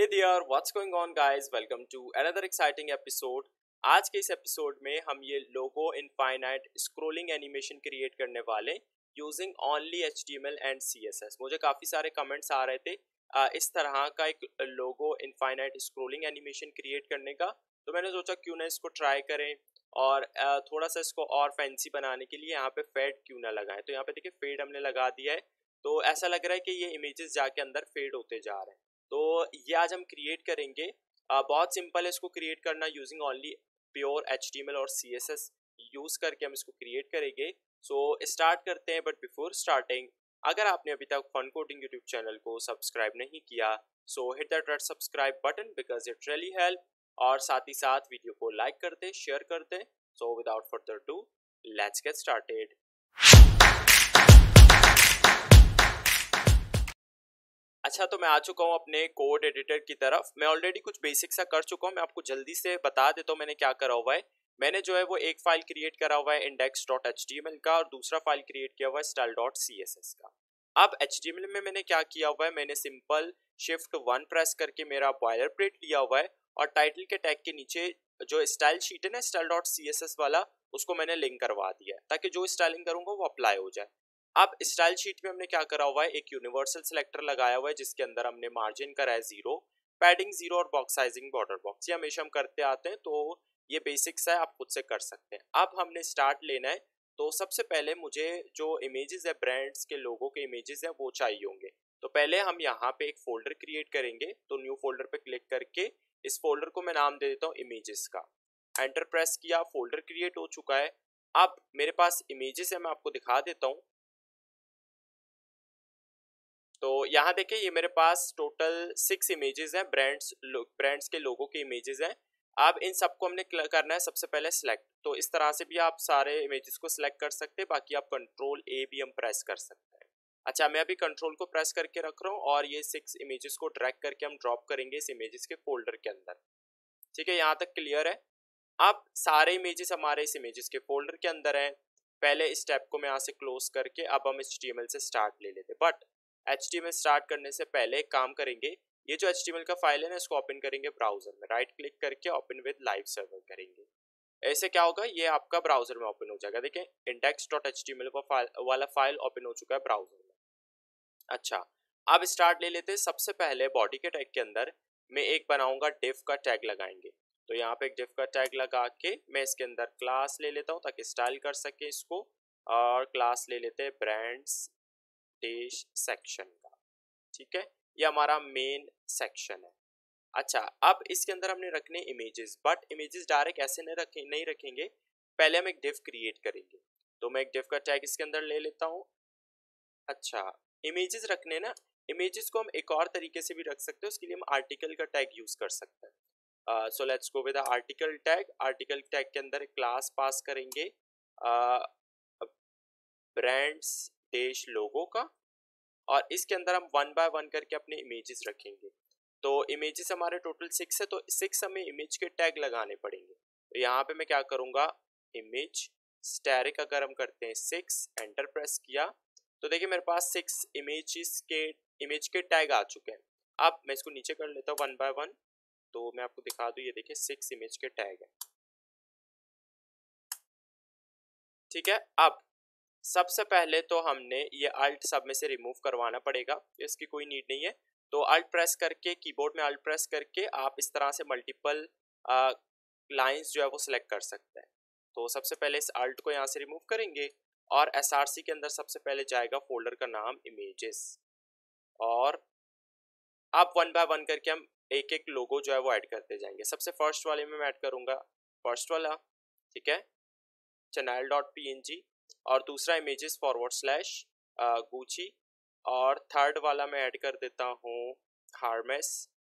Hey there, what's going on guys? Welcome to another exciting episode. आज के इस episode में हम ये लोगो इनफाइनाइट स्क्रोलिंग एनिमेशन क्रिएट करने वाले using only HTML and CSS। मुझे काफ़ी सारे कमेंट्स आ रहे थे इस तरह का एक लोगो इनफाइनाइट स्क्रोलिंग एनिमेशन क्रिएट करने का, तो मैंने सोचा क्यों ना इसको ट्राई करें और थोड़ा सा इसको और फैंसी बनाने के लिए यहाँ पे फेड क्यों ना लगाएं। तो यहाँ पे देखिए फेड हमने लगा दिया है, तो ऐसा लग रहा है कि ये इमेजेस जाके अंदर फेड होते जा रहे हैं। तो ये आज हम क्रिएट करेंगे। बहुत सिंपल है इसको क्रिएट करना यूजिंग ओनली प्योर HTML और CSS यूज़ करके हम इसको क्रिएट करेंगे। सो स्टार्ट करते हैं, बट बिफोर स्टार्टिंग अगर आपने अभी तक फन कोडिंग यूट्यूब चैनल को सब्सक्राइब नहीं किया सो hit that red subscribe button because it really help, और साथ ही साथ वीडियो को लाइक कर दे, शेयर कर दे। So without further do let's get started. अच्छा, तो मैं आ चुका हूँ अपने कोड एडिटर की तरफ। मैं ऑलरेडी कुछ बेसिक सा कर चुका हूँ, मैं आपको जल्दी से बता देता हूँ मैंने क्या करा हुआ है। मैंने जो है वो एक फाइल क्रिएट करा हुआ है index.html का, और दूसरा फाइल क्रिएट किया हुआ है style.css का। अब HTML में मैंने क्या किया हुआ है, मैंने सिंपल Shift 1 प्रेस करके मेरा बॉयलर प्लेट लिया हुआ है, और टाइटल के टैग के नीचे जो स्टाइल शीट है ना style.css वाला, उसको मैंने लिंक करवा दिया है ताकि जो स्टाइलिंग करूँगा वो अप्लाई हो जाए। अब स्टाइल शीट में हमने क्या करा हुआ है, एक यूनिवर्सल सिलेक्टर लगाया हुआ है जिसके अंदर हमने मार्जिन करा है 0, पैडिंग 0 और बॉक्स साइजिंग बॉर्डर बॉक्स। ये हमेशा हम करते आते हैं, तो ये बेसिक्स है, आप खुद से कर सकते हैं। अब हमने स्टार्ट लेना है, तो सबसे पहले मुझे जो इमेजेस है ब्रांड्स के लोगों के इमेजेस है वो चाहिए होंगे। तो पहले हम यहाँ पे एक फोल्डर क्रिएट करेंगे, तो न्यू फोल्डर पे क्लिक करके इस फोल्डर को मैं नाम दे देता हूँ इमेजेस का। एंटर प्रेस किया, फोल्डर क्रिएट हो चुका है। अब मेरे पास इमेजेस है, मैं आपको दिखा देता हूँ। तो यहाँ देखिए ये मेरे पास टोटल 6 इमेजेस हैं, ब्रांड्स के लोगों के इमेजेस हैं। अब इन सबको हमने करना है सबसे पहले सिलेक्ट। तो इस तरह से भी आप सारे इमेजेस को सिलेक्ट कर सकते हैं, बाकी आप कंट्रोल A भी हम प्रेस कर सकते हैं। अच्छा, मैं अभी कंट्रोल को प्रेस करके रख रहा हूँ, और ये 6 इमेजेस को ड्रैग करके हम ड्रॉप करेंगे इस इमेजेस के फोल्डर के अंदर। ठीक है, यहाँ तक क्लियर है। अब सारे इमेजेस हमारे इस इमेजेस के फोल्डर के अंदर हैं। पहले इस टैब को मैं यहाँ से क्लोज करके अब हम HTML से स्टार्ट ले लेते हैं, बट HTML स्टार्ट करने से पहले एक काम करेंगे। ये जो HTML का फाइल है ना, इसको ओपन करेंगे ब्राउजर में, राइट क्लिक करके ओपन विद लाइव सर्वर करेंगे। ऐसे क्या होगा, ये आपका ब्राउजर में ओपन हो जाएगा। देखिए index.html वाला फाइल ओपन हो चुका है ब्राउजर में। अच्छा, अब स्टार्ट ले लेते हैं। सबसे पहले बॉडी के टैग के अंदर मैं एक बनाऊंगा, div का टैग लगाएंगे। तो यहाँ पे एक div का टैग लगा के मैं इसके अंदर क्लास ले लेता हूँ ताकि स्टाइल कर सके इसको, और क्लास ले लेते हैं ब्रांड्स डैश सेक्शन का। ठीक है, ये हमारा मेन सेक्शन है। अच्छा, अब इसके अंदर हमने रखने इमेजेस, बट इमेजेस डायरेक्ट ऐसे नहीं रखेंगे। पहले हम एक div क्रिएट करेंगे, तो मैं एक div का टैग इसके अंदर ले लेता हूँ। अच्छा, इमेजेस रखने ना, इमेजेस को हम एक और तरीके से भी रख सकते हैं, उसके लिए हम आर्टिकल का टैग यूज कर सकते हैं। सो let's go with article tag. Article tag के अंदर एक क्लास पास करेंगे ब्रांड्स डैश लोगो का, और इसके अंदर हम 1 बाय 1 करके अपने इमेजेस रखेंगे। तो इमेजेस हमारे टोटल 6 है, तो 6 हमें इमेज के टैग लगाने पड़ेंगे। तो यहाँ पे मैं क्या करूँगा, इमेज स्टैरिक अगर हम करते हैं 6, एंटर प्रेस किया, तो देखिए मेरे पास 6 इमेज के टैग आ चुके हैं। अब मैं इसको नीचे कर लेता हूँ 1 बाय 1, तो मैं आपको दिखा दूँ, ये देखिए 6 इमेज के टैग है। ठीक है, अब सबसे पहले तो हमने ये अल्ट सब में से रिमूव करवाना पड़ेगा, इसकी कोई नीड नहीं है। तो अल्ट प्रेस करके, कीबोर्ड में अल्ट प्रेस करके आप इस तरह से मल्टीपल लाइंस जो है वो सिलेक्ट कर सकते हैं। तो सबसे पहले इस अल्ट को यहाँ से रिमूव करेंगे, और SRC के अंदर सबसे पहले जाएगा फोल्डर का नाम इमेजेस, और अब 1 बाय 1 करके हम एक एक लोगो जो है वो ऐड करते जाएंगे। सबसे फर्स्ट वाले में मैं ऐड करूँगा फर्स्ट वाला, ठीक है, channel.png, और दूसरा इमेजेस / गुची, और थर्ड वाला मैं ऐड कर देता हूँ हार्मेस।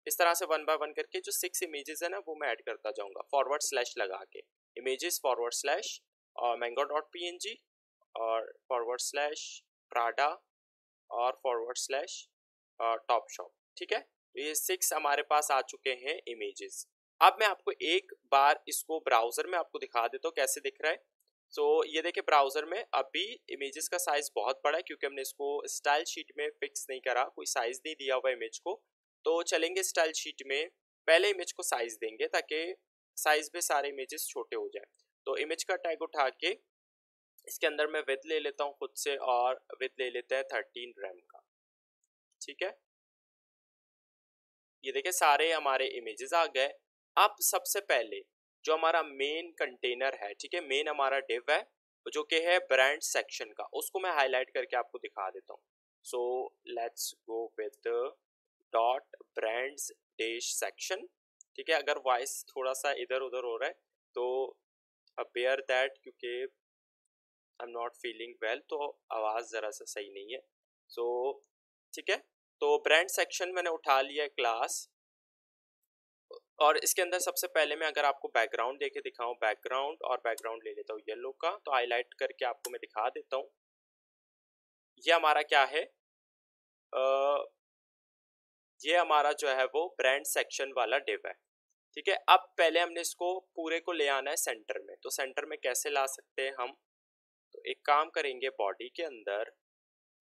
इस तरह से 1 बाय 1 करके जो 6 इमेजेस है ना वो मैं ऐड करता जाऊँगा / लगा के, इमेजेस / mango.png, और / prada, और / टॉप शॉप। ठीक है, तो ये 6 हमारे पास आ चुके हैं इमेजेस। अब मैं आपको एक बार इसको ब्राउजर में आपको दिखा देता हूँ कैसे दिख रहा है। सो ये देखिए ब्राउजर में अभी इमेजेस का साइज बहुत बड़ा है, क्योंकि हमने इसको स्टाइल शीट में फिक्स नहीं करा, कोई साइज नहीं दिया हुआ इमेज को। तो चलेंगे स्टाइल शीट में, पहले इमेज को साइज देंगे ताकि साइज में सारे इमेजेस छोटे हो जाए। तो इमेज का टैग उठा के इसके अंदर मैं विड्थ ले लेता हूँ खुद से, और विड्थ ले लेते हैं 13 रैम का। ठीक है, ये देखिए सारे हमारे इमेजेस आ गए। अब सबसे पहले जो हमारा मेन कंटेनर है, ठीक है, मेन हमारा डिव है जो कि है ब्रांड सेक्शन का, उसको मैं हाईलाइट करके आपको दिखा देता हूँ। सो let's go with dot brands dash section. ठीक है, अगर वॉइस थोड़ा सा इधर उधर हो रहा है तो बेयर दैट, क्योंकि I am not feeling well, तो आवाज़ ज़रा सा सही नहीं है। सो ठीक है, तो ब्रांड सेक्शन मैंने उठा लिया है क्लास, और इसके अंदर सबसे पहले मैं अगर आपको बैकग्राउंड देके दिखाऊं, बैकग्राउंड, और बैकग्राउंड ले लेता हूँ येलो का, तो हाईलाइट करके आपको मैं दिखा देता हूँ। ये हमारा क्या है, ये हमारा जो है वो ब्रांड सेक्शन वाला डिव है। ठीक है, अब पहले हमने इसको पूरे को ले आना है सेंटर में। तो सेंटर में कैसे ला सकते हैं हम, तो एक काम करेंगे, बॉडी के अंदर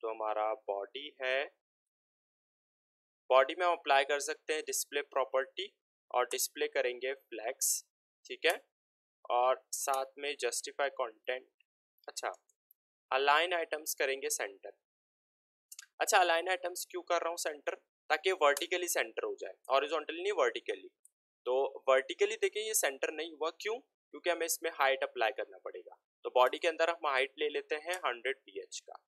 तो हमारा बॉडी है, बॉडी में हम अप्लाई कर सकते हैं डिस्प्ले प्रॉपर्टी, और डिस्प्ले करेंगे फ्लेक्स। ठीक है, और साथ में जस्टिफाई कंटेंट। अच्छा, अलाइन आइटम्स करेंगे सेंटर। अच्छा, अलाइन आइटम्स क्यों कर रहा हूँ सेंटर, ताकि वर्टिकली सेंटर हो जाए, हॉरिजॉन्टली नहीं, वर्टिकली। तो वर्टिकली देखिए ये सेंटर नहीं हुआ, क्यों, क्योंकि हमें इसमें हाइट अप्लाई करना पड़ेगा। तो बॉडी के अंदर हम हाइट ले लेते हैं 100 ph का।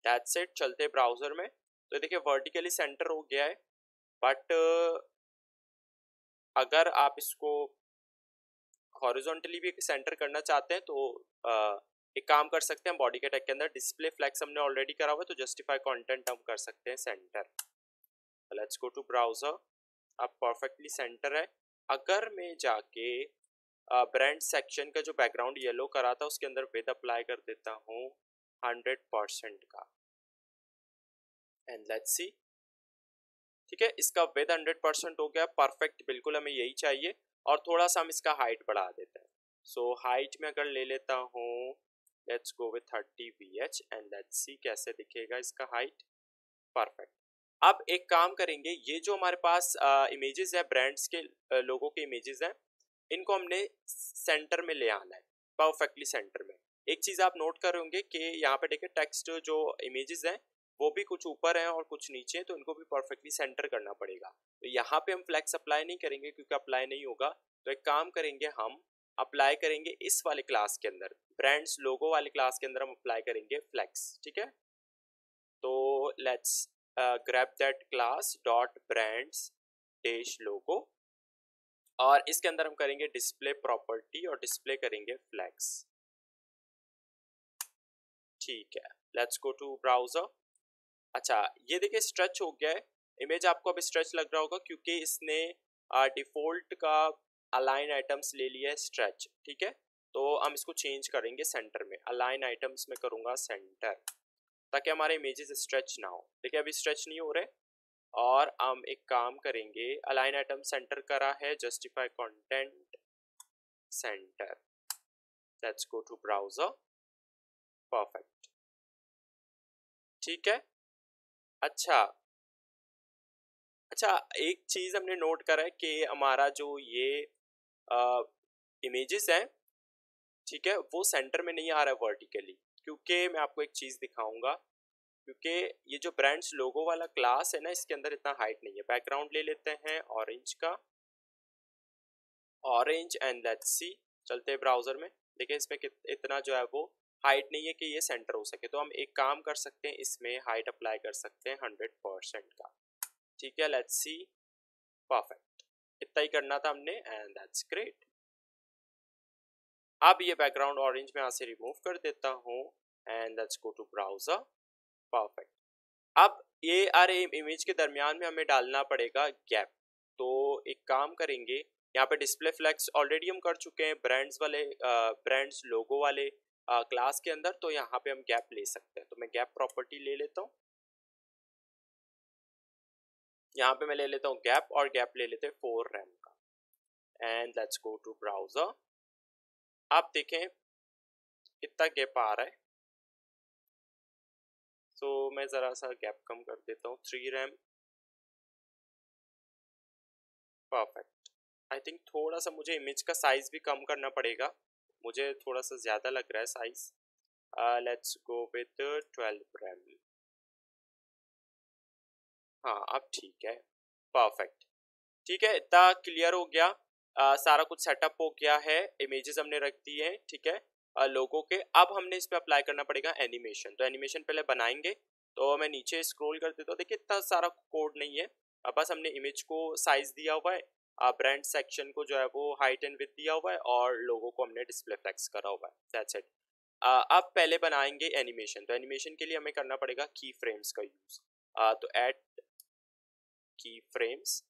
दैट्स इट, चलते ब्राउजर में। तो देखिए वर्टिकली सेंटर हो गया है, बट अगर आप इसको हॉरिजॉन्टली भी सेंटर करना चाहते हैं तो एक काम कर सकते हैं, बॉडी के टैग के अंदर डिस्प्ले फ्लेक्स हमने ऑलरेडी करा हुआ है, तो जस्टिफाई कंटेंट हम कर सकते हैं centre. Let's go to browser, अब परफेक्टली सेंटर है। अगर मैं जाके ब्रांड सेक्शन का जो बैकग्राउंड येलो करा था उसके अंदर विद अप्लाई कर देता हूँ 100% का, एंड लेट्स सी। ठीक है, इसका विद 100% हो गया, परफेक्ट, बिल्कुल हमें यही चाहिए। और थोड़ा सा हम इसका हाइट बढ़ा देते हैं। सो हाइट में अगर ले लेता हूँ, let's go with 30 vh, and let's सी कैसे दिखेगा इसका हाइट। परफेक्ट। अब एक काम करेंगे, ये जो हमारे पास इमेजेस है, ब्रांड्स के लोगों के इमेजेस हैं, इनको हमने सेंटर में ले आना है, परफेक्टली सेंटर में। एक चीज़ आप नोट कर होंगे कि यहाँ पे देखिए टेक्स्ट जो इमेजेस हैं वो भी कुछ ऊपर हैं और कुछ नीचे, तो इनको भी परफेक्टली सेंटर करना पड़ेगा। तो यहाँ पे हम फ्लेक्स अप्लाई नहीं करेंगे क्योंकि अप्लाई नहीं होगा। तो एक काम करेंगे, हम अप्लाई करेंगे इस वाले क्लास के अंदर, ब्रांड्स लोगो वाले क्लास के अंदर हम अप्लाई करेंगे फ्लेक्स। ठीक है, तो let's grab that class dot brands dash logo, और इसके अंदर हम करेंगे डिस्प्ले प्रॉपर्टी और डिस्प्ले करेंगे फ्लेक्स। ठीक है, लेट्स गो टू ब्राउजर। अच्छा, ये देखिए स्ट्रेच हो गया है इमेज, आपको अब स्ट्रेच लग रहा होगा क्योंकि इसने डिफॉल्ट का अलाइन आइटम्स ले लिया है स्ट्रेच। ठीक है, तो हम इसको चेंज करेंगे सेंटर में, अलाइन आइटम्स में करूँगा सेंटर, ताकि हमारे इमेजेस स्ट्रेच ना हो। देखिए अभी स्ट्रेच नहीं हो रहे। और हम एक काम करेंगे, अलाइन आइटम सेंटर करा है, justify content centre. Let's go to browser, perfect. ठीक है, अच्छा अच्छा, एक चीज़ हमने नोट करा है कि हमारा जो ये इमेजेस हैं, ठीक है, वो सेंटर में नहीं आ रहा है वर्टिकली, क्योंकि मैं आपको एक चीज़ दिखाऊंगा, क्योंकि ये जो ब्रांड्स लोगो वाला क्लास है ना, इसके अंदर इतना हाइट नहीं है। बैकग्राउंड ले लेते हैं ऑरेंज का, ऑरेंज, एंड लेट्स सी, चलते हैं ब्राउजर में। देखिए इसमें इतना जो है वो हाइट नहीं है कि ये सेंटर हो सके, तो हम एक काम कर सकते हैं, इसमें हाइट अप्लाई कर सकते हैं 100% का। ठीक है, लेट्स सी, परफेक्ट, इतना ही करना था हमने, एंड दैट्स ग्रेट। अब ये बैकग्राउंड ऑरेंज में यहाँ से रिमूव कर देता हूँ, and let's go to browser, perfect. अब ये अरे इमेज के दरमियान में हमें डालना पड़ेगा गैप। तो एक काम करेंगे, यहाँ पे डिस्प्ले फ्लेक्स ऑलरेडी हम कर चुके हैं ब्रांड्स वाले, ब्रांड्स लोगो वाले क्लास के अंदर, तो यहाँ पे हम गैप ले सकते हैं। तो मैं गैप प्रॉपर्टी ले लेता हूँ, यहाँ पे मैं ले लेता हूँ गैप, और गैप ले लेते हैं 4 रैम का, and let's go to browser. आप देखें कितना गैप आ रहा है, तो मैं ज़रा सा गैप कम कर देता हूँ, 3 रैम, परफेक्ट। आई थिंक थोड़ा सा मुझे इमेज का साइज भी कम करना पड़ेगा, मुझे थोड़ा सा ज़्यादा लग रहा है size. Let's go with 12 rem। हाँ अब ठीक है, परफेक्ट। ठीक है, इतना क्लियर हो गया। सारा कुछ सेटअप हो गया है, इमेजेस हमने रख दी है, ठीक है, लोगों के। अब हमने इस पे अप्लाई करना पड़ेगा एनिमेशन। तो एनिमेशन पहले बनाएंगे। तो मैं नीचे स्क्रॉल कर देता हूँ, देखिए इतना सारा कोड नहीं है। बस हमने इमेज को साइज दिया हुआ है, ब्रांड सेक्शन को जो है वो हाइट एंड विड्थ दिया हुआ है, और लोगों को हमने डिस्प्ले फ्लेक्स करा हुआ है, दैट्स इट। अब पहले बनाएंगे एनिमेशन। तो एनिमेशन के लिए हमें करना पड़ेगा की फ्रेम्स का यूज। तो ऐड की फ्रेम्स।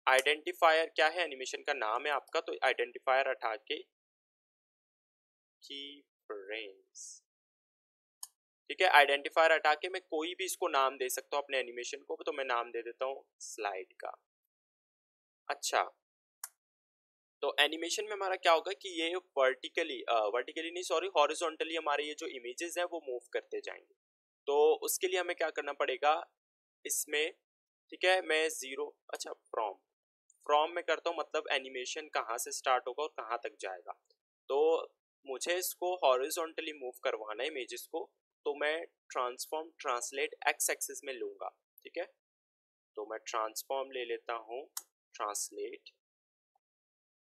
आइडेंटिफायर क्या है, एनिमेशन का नाम है आपका, तो आइडेंटिफायर हटा के की फ्रेम्स। ठीक है, आइडेंटिफायर हटा के मैं कोई भी इसको नाम दे सकता हूँ अपने एनिमेशन को। तो मैं नाम दे देता हूँ स्लाइड का। अच्छा, तो एनिमेशन में हमारा क्या होगा कि ये वर्टिकली नहीं, सॉरी, हॉरिजॉन्टली हमारे ये जो इमेजेस हैं वो मूव करते जाएंगे। तो उसके लिए हमें क्या करना पड़ेगा इसमें, ठीक है, मैं जीरो, अच्छा, फ्रॉम में करता हूँ, मतलब एनिमेशन कहाँ से स्टार्ट होगा और कहाँ तक जाएगा। तो मुझे इसको हॉरिजॉन्टली मूव करवाना है इमेजेस को, तो मैं ट्रांसफॉर्म ट्रांसलेट एक्स एक्सिस में लूँगा। ठीक है, तो मैं ट्रांसफॉर्म ले लेता हूँ, ट्रांसलेट,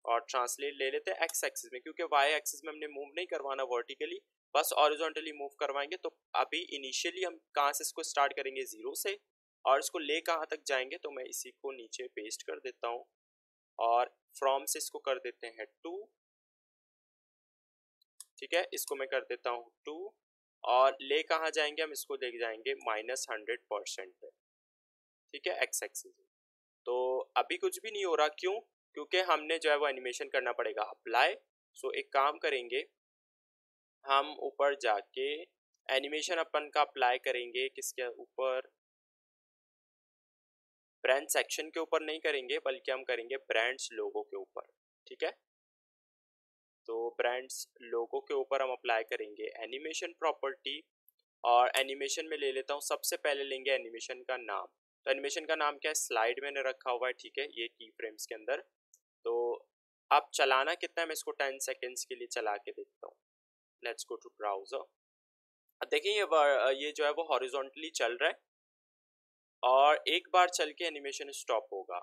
और ट्रांसलेट ले लेते हैं एक्स एक्सिस में, क्योंकि वाई एक्सिस में हमने मूव नहीं करवाना वर्टिकली, बस हॉरिजॉन्टली मूव करवाएंगे। तो अभी इनिशियली हम कहाँ से इसको स्टार्ट करेंगे, जीरो से, और इसको ले कहाँ तक जाएंगे। तो मैं इसी को नीचे पेस्ट कर देता हूँ, और फ्रॉम से इसको कर देते हैं 2। ठीक है, इसको मैं कर देता हूँ 2, और ले कहाँ जाएंगे हम, इसको ले जाएंगे -100% पे। ठीक है, एक्स एक्सिस। तो अभी कुछ भी नहीं हो रहा, क्यों? क्योंकि हमने जो है वो एनिमेशन करना पड़ेगा अप्लाई। सो एक काम करेंगे, हम ऊपर जाके एनिमेशन अपन का अप्लाई करेंगे, किसके ऊपर, ब्रांड सेक्शन के ऊपर नहीं करेंगे, बल्कि हम करेंगे ब्रांड्स लोगो के ऊपर। ठीक है, तो ब्रांड्स लोगो के ऊपर हम अप्लाई करेंगे एनिमेशन प्रॉपर्टी, और एनिमेशन में ले लेता हूँ, सबसे पहले लेंगे एनिमेशन का नाम। तो एनिमेशन का नाम क्या है, स्लाइड मैंने रखा हुआ है, ठीक है, ये की फ्रेम्स के अंदर। तो अब चलाना कितना है, मैं इसको 10 सेकेंड्स के लिए चला के देखता हूँ। Let's go to browser. अब देखिए ये जो है वो हॉरिजॉन्टली चल रहा है, और एक बार चल के एनिमेशन स्टॉप होगा।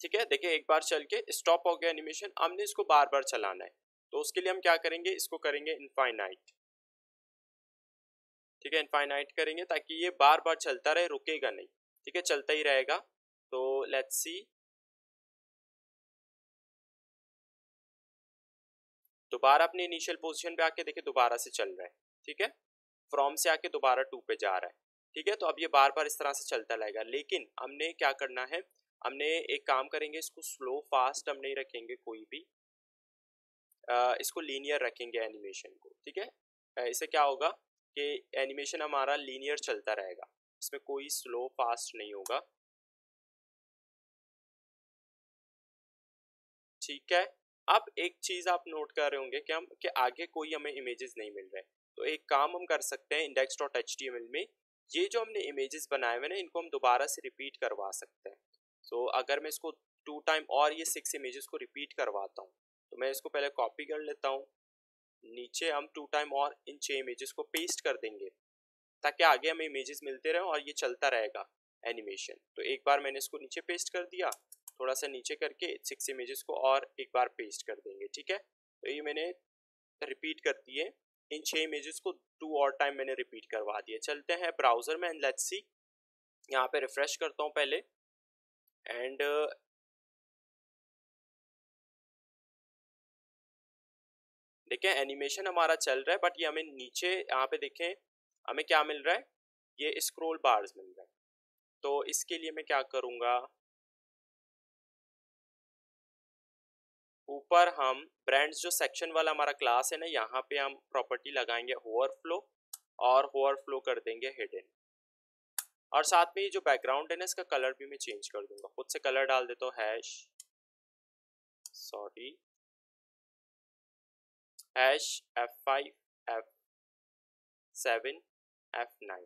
ठीक है, देखिए एक बार चल के स्टॉप हो गया एनिमेशन। हमने इसको बार बार चलाना है, तो उसके लिए हम क्या करेंगे, इसको करेंगे इनफाइनाइट। ठीक है, इनफाइनाइट करेंगे ताकि ये बार बार चलता रहे, रुकेगा नहीं। ठीक है, चलता ही रहेगा। तो लेट्स सी, दोबारा अपनी इनिशियल पोजीशन पे आके देखिए दोबारा से चल रहा है। ठीक है, फ्रॉम से आके दोबारा 2 पे जा रहा है। ठीक है, तो अब ये बार बार इस तरह से चलता रहेगा, लेकिन हमने क्या करना है, हमने एक काम करेंगे, इसको स्लो फास्ट हम नहीं रखेंगे कोई भी, इसको लीनियर रखेंगे एनिमेशन को। ठीक है, इससे क्या होगा कि एनिमेशन हमारा लीनियर चलता रहेगा, इसमें कोई स्लो फास्ट नहीं होगा। ठीक है, अब एक चीज आप नोट कर रहे होंगे कि हम कि आगे कोई हमें इमेजेस नहीं मिल रहे। तो एक काम हम कर सकते हैं, index.html में ये जो हमने इमेजेस बनाए हुए ना, इनको हम दोबारा से रिपीट करवा सकते हैं। तो अगर मैं इसको 2 टाइम और ये 6 इमेजेस को रिपीट करवाता हूँ, तो मैं इसको पहले कॉपी कर लेता हूँ, नीचे हम 2 टाइम और इन 6 इमेजेस को पेस्ट कर देंगे, ताकि आगे हमें इमेजेस मिलते रहे और ये चलता रहेगा एनिमेशन। तो एक बार मैंने इसको नीचे पेस्ट कर दिया, थोड़ा सा नीचे करके 6 इमेजेस को और एक बार पेस्ट कर देंगे। ठीक है, तो ये मैंने रिपीट कर दिए, इन 6 इमेजेस को 2 और टाइम मैंने रिपीट करवा दिए। चलते हैं ब्राउजर में एंड लेट्स सी, यहाँ पे रिफ्रेश करता हूँ पहले, एंड देखिए एनिमेशन हमारा चल रहा है, बट ये हमें नीचे यहाँ पे देखें हमें क्या मिल रहा है, ये स्क्रॉल बार्स मिल रहा है। तो इसके लिए मैं क्या करूँगा, ऊपर हम ब्रांड्स जो सेक्शन वाला हमारा क्लास है ना, यहाँ पे हम प्रॉपर्टी लगाएंगे ओवरफ्लो, और ओवरफ्लो कर देंगे हिडन। और साथ में ये जो बैकग्राउंड है ना, इसका कलर भी मैं चेंज कर दूंगा, खुद से कलर डाल देता हूँ, हैश F5 F7 F9।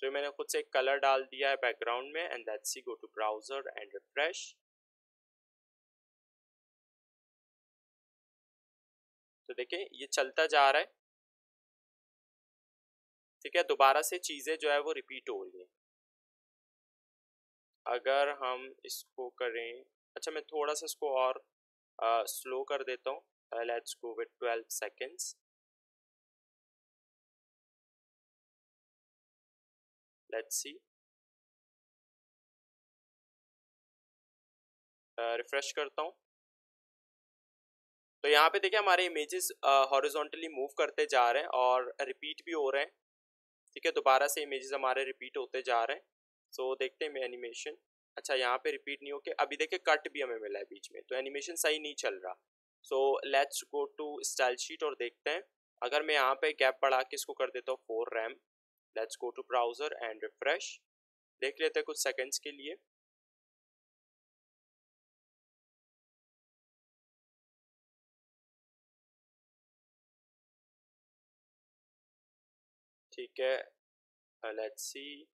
तो मैंने खुद से एक कलर डाल दिया है बैकग्राउंड में and let's see, go to browser and refresh. तो देखिए ये चलता जा रहा है, ठीक है। दोबारा से चीजें जो है वो रिपीट हो रही है। अगर हम इसको करें, अच्छा मैं थोड़ा सा इसको और स्लो कर देता हूँ, let's go with 12 seconds. Let's see, refresh करता हूँ। तो यहाँ पे देखिए हमारे इमेजेस हॉरिजॉन्टली मूव करते जा रहे हैं और रिपीट भी हो रहे हैं, ठीक है। दोबारा से इमेजेस हमारे रिपीट होते जा रहे हैं। सो देखते हैं एनिमेशन। अच्छा यहाँ पे रिपीट नहीं होके अभी देखिए कट भी हमें मिला है बीच में, तो एनिमेशन सही नहीं चल रहा। So let's go to style sheet और देखते हैं। अगर मैं यहाँ पे गैप बढ़ा के इसको कर देता हूँ 4 RAM, let's go to browser and refresh. देख लेते हैं कुछ सेकेंड्स के लिए। ठीक है, लेट्स सी।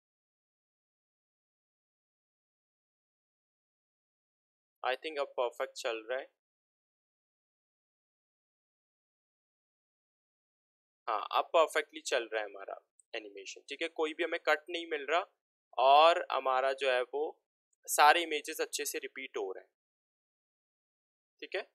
आई थिंक अब परफेक्ट चल रहा है। हाँ अब परफेक्टली चल रहा है हमारा एनिमेशन, ठीक है। कोई भी हमें कट नहीं मिल रहा और हमारा जो है वो सारे इमेजेस अच्छे से रिपीट हो रहे हैं, ठीक है।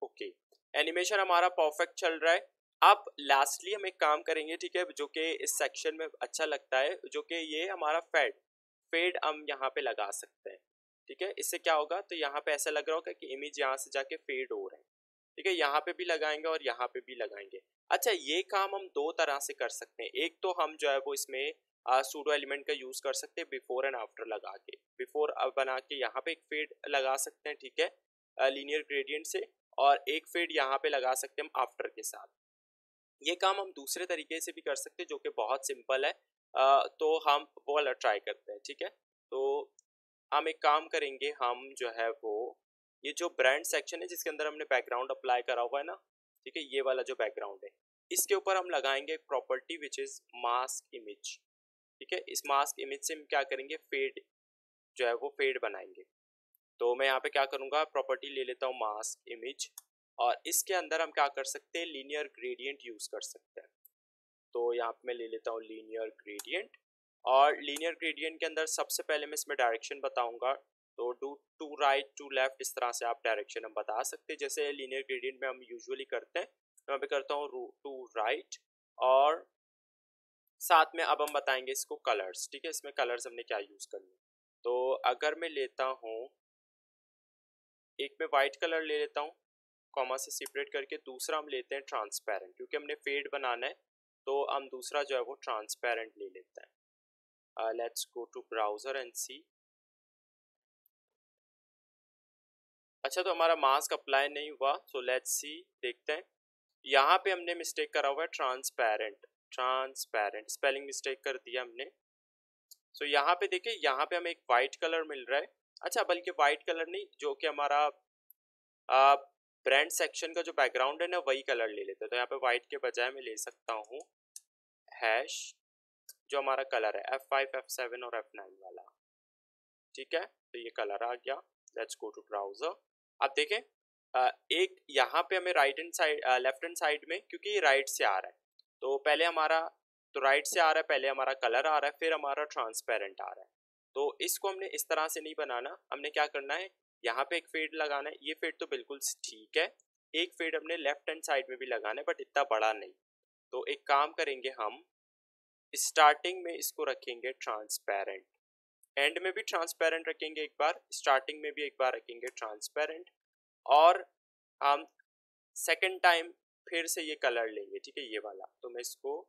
ओके, एनिमेशन हमारा परफेक्ट चल रहा है। अब लास्टली हम एक काम करेंगे, ठीक है, जो कि इस सेक्शन में अच्छा लगता है, जो कि ये हमारा फेड फेड हम यहाँ पे लगा सकते हैं, ठीक है। इससे क्या होगा, तो यहाँ पे ऐसा लग रहा होगा कि इमेज यहाँ से जाके फेड हो रहे हैं, ठीक है। यहाँ पे भी लगाएंगे और यहाँ पे भी लगाएंगे। अच्छा ये काम हम दो तरह से कर सकते हैं। एक तो हम जो है वो इसमें सूडो एलिमेंट का यूज कर सकते हैं बिफोर एंड आफ्टर लगा के। बिफोर बना के यहाँ पे एक फेड लगा सकते हैं, ठीक है, लीनियर ग्रेडियंट से, और एक फेड यहाँ पे लगा सकते हैं हम आफ्टर के साथ। ये काम हम दूसरे तरीके से भी कर सकते हैं जो कि बहुत सिंपल है। तो हम वो वाला ट्राई करते हैं, ठीक है। तो हम एक काम करेंगे, हम जो है वो ये जो ब्रांड सेक्शन है जिसके अंदर हमने बैकग्राउंड अप्लाई करा हुआ है ना, ठीक है, ये वाला जो बैकग्राउंड है इसके ऊपर हम लगाएंगे एक property which is mask image, ठीक है। इस मास्क इमेज से हम क्या करेंगे, फेड जो है वो फेड बनाएंगे। तो मैं यहाँ पे क्या करूँगा, प्रॉपर्टी ले लेता हूँ मास्क इमेज, और इसके अंदर हम क्या कर सकते हैं, लीनियर ग्रेडियंट यूज कर सकते हैं। तो यहाँ पे मैं ले लेता हूँ लीनियर ग्रेडियंट, और लीनियर ग्रेडियंट के अंदर सबसे पहले मैं इसमें डायरेक्शन बताऊंगा। तो do to right to left इस तरह से आप डायरेक्शन हम बता सकते हैं, जैसे लीनियर ग्रेडियंट में हम यूजुअली करते हैं। मैं भी करता हूँ टू राइट, और साथ में अब हम बताएंगे इसको कलर्स, ठीक है। इसमें कलर्स हमने क्या यूज करने। तो अगर मैं लेता हूँ एक में वाइट कलर ले लेता हूँ कॉमा से सेपरेट करके, दूसरा हम लेते हैं ट्रांसपेरेंट, क्योंकि हमने फेड बनाना है तो हम दूसरा जो है वो ट्रांसपेरेंट ले लेते हैं। Let's go to browser and see. अच्छा तो हमारा मास्क अप्लाई नहीं हुआ, सो लेट्स सी, देखते हैं। यहाँ पे हमने मिस्टेक करा हुआ है, ट्रांसपेरेंट ट्रांसपेरेंट स्पेलिंग मिस्टेक कर दिया हमने। सो यहाँ पे देखिए, यहाँ पे हमें एक वाइट कलर मिल रहा है। अच्छा बल्कि वाइट कलर नहीं, जो कि हमारा ब्रांड सेक्शन का जो बैकग्राउंड है ना वही कलर ले लेते हैं। तो यहाँ पे वाइट के बजाय मैं ले सकता हूँ हैश, जो हमारा कलर है F5 F7 और F9 वाला, ठीक है। तो ये कलर आ गया। Let's go to browser. अब देखें एक यहाँ पे हमें right hand side left hand side में, क्योंकि ये राइट से आ रहा है तो पहले हमारा, तो राइट से आ रहा है पहले हमारा कलर आ रहा है, फिर हमारा ट्रांसपेरेंट आ रहा है। तो इसको हमने इस तरह से नहीं बनाना, हमने क्या करना है, यहाँ पे एक फेड लगाना है। ये फेड तो बिल्कुल ठीक है, एक फेड हमने लेफ्ट हैंड साइड में भी लगाना है बट इतना बड़ा नहीं। तो एक काम करेंगे, हम स्टार्टिंग में इसको रखेंगे ट्रांसपेरेंट, एंड में भी ट्रांसपेरेंट रखेंगे एक बार, स्टार्टिंग में भी एक बार रखेंगे ट्रांसपेरेंट, और हम सेकंड टाइम फिर से ये कलर लेंगे, ठीक है, ये वाला। तो मैं इसको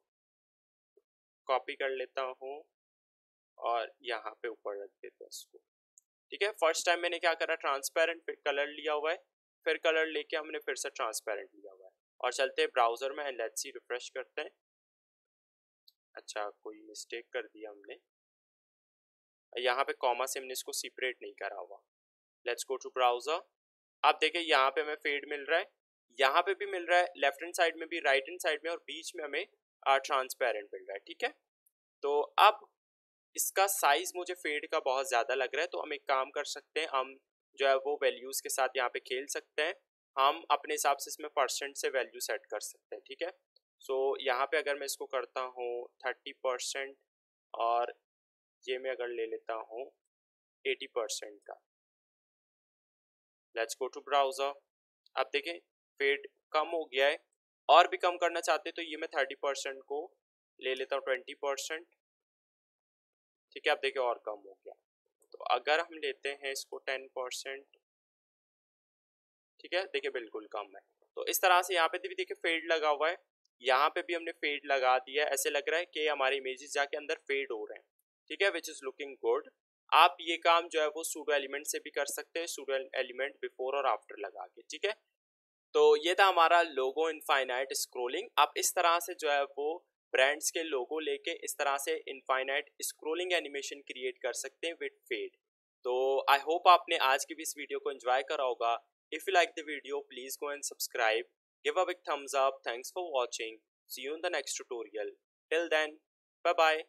कॉपी कर लेता हूँ और यहाँ पे ऊपर रख देता हूँ इसको, ठीक है। फर्स्ट टाइम मैंने क्या करा, ट्रांसपेरेंट, फिर कलर लिया हुआ है, फिर कलर लेके हमने फिर से ट्रांसपेरेंट लिया हुआ है। और चलते हैं ब्राउजर में एंड लेट्स सी, रिफ्रेश करते हैं। अच्छा कोई मिस्टेक कर दिया हमने, यहाँ पे कॉमा से हमने इसको सेपरेट नहीं करा हुआ। Let's go to browser. आप देखिए यहाँ पे हमें फेड मिल रहा है, यहाँ पे भी मिल रहा है, लेफ्ट हैंड साइड में भी, राइट हैंड साइड में, और बीच में हमें ट्रांसपेरेंट मिल रहा है, ठीक है। तो अब इसका साइज मुझे फेड का बहुत ज़्यादा लग रहा है, तो हम एक काम कर सकते हैं, हम जो है वो वैल्यूज़ के साथ यहाँ पे खेल सकते हैं। हम अपने हिसाब से इसमें परसेंट से वैल्यू सेट कर सकते हैं, ठीक है। सो यहाँ पे अगर मैं इसको करता हूँ 30% और ये मैं अगर ले लेता हूँ 80% का, लेट्स गो टू ब्राउज़र। अब देखें फेड कम हो गया है, और भी कम करना चाहते हैं तो ये मैं 30% को ले लेता हूँ 20%, ठीक है। अब देखिए और कम हो गया, तो अगर हम लेते हैं इसको 10%, ठीक है, देखिए बिल्कुल कम है। तो इस तरह से यहाँ पे भी देखिए फेड लगा हुआ है, यहाँ पे भी हमने फेड लगा दिया है, ऐसे लग रहा है कि हमारे इमेजेस जाके अंदर फेड हो रहे हैं, ठीक है, विच इज़ लुकिंग गुड। आप ये काम जो है वो सूडो एलिमेंट से भी कर सकते हैं, सूडो एलिमेंट बिफोर और आफ्टर लगा के, ठीक है। तो ये था हमारा लोगो इनफाइनाइट स्क्रोलिंग। आप इस तरह से जो है वो ब्रांड्स के लोगो लेके इस तरह से इनफाइनाइट स्क्रोलिंग एनिमेशन क्रिएट कर सकते हैं विद फेड। तो आई होप आपने आज की भी इस वीडियो को एंजॉय करा होगा। If you like the video please go and subscribe, give a big thumbs up, thanks for watching, see you in the next tutorial, till then bye bye.